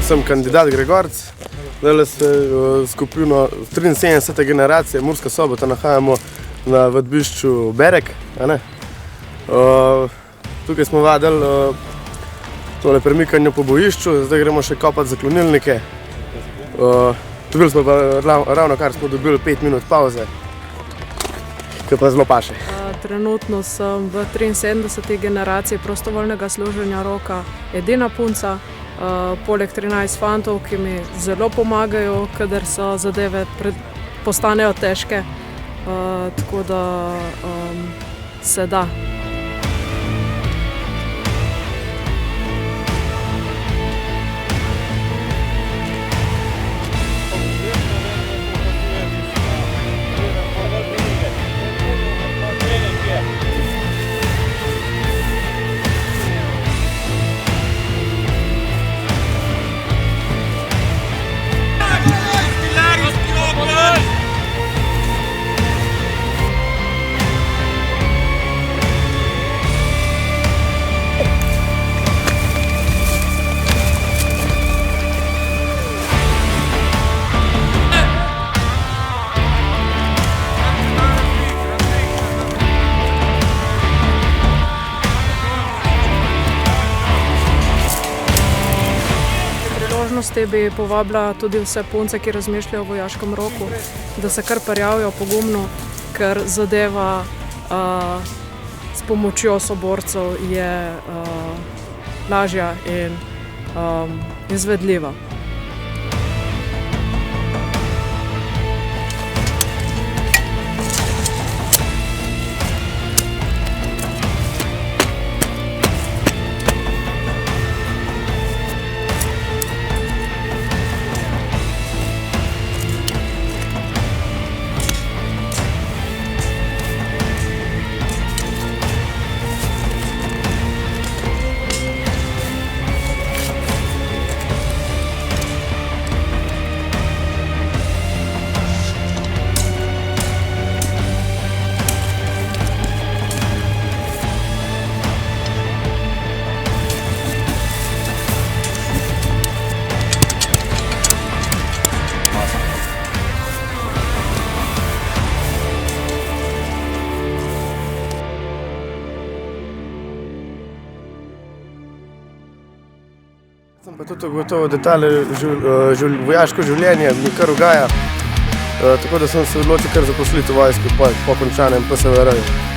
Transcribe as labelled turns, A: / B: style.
A: Sem kandidat Gregorc, zdaj se skupino 73. generacije Murska Sobota nahajamo na vadbišču Berek. Tukaj smo vadili tole premikanje po bojišču, zdaj gremo še kopati zaklonilnike. Dobili smo pa ravno kar smo dobili 5 minut pauze, ki pa zelo paše.
B: Trenutno sem v 73. generaciji prostovoljnega služenja roka edina punca, poleg 13 fantov, ki mi zelo pomagajo, kadar so zadeve postanejo težke, tako da se da. Bi povabila tudi vse punce, ki razmišljajo o vojaškem roku, da se kar prijavijo pogumno, ker zadeva s pomočjo soborcev je lažja in izvedljiva.
A: Sem pa tudi ugotovil, da tale vojaško življenje mi kar ugaja, tako da sem se odločil kar zaposliti v vojski po končanem PSVR-ju.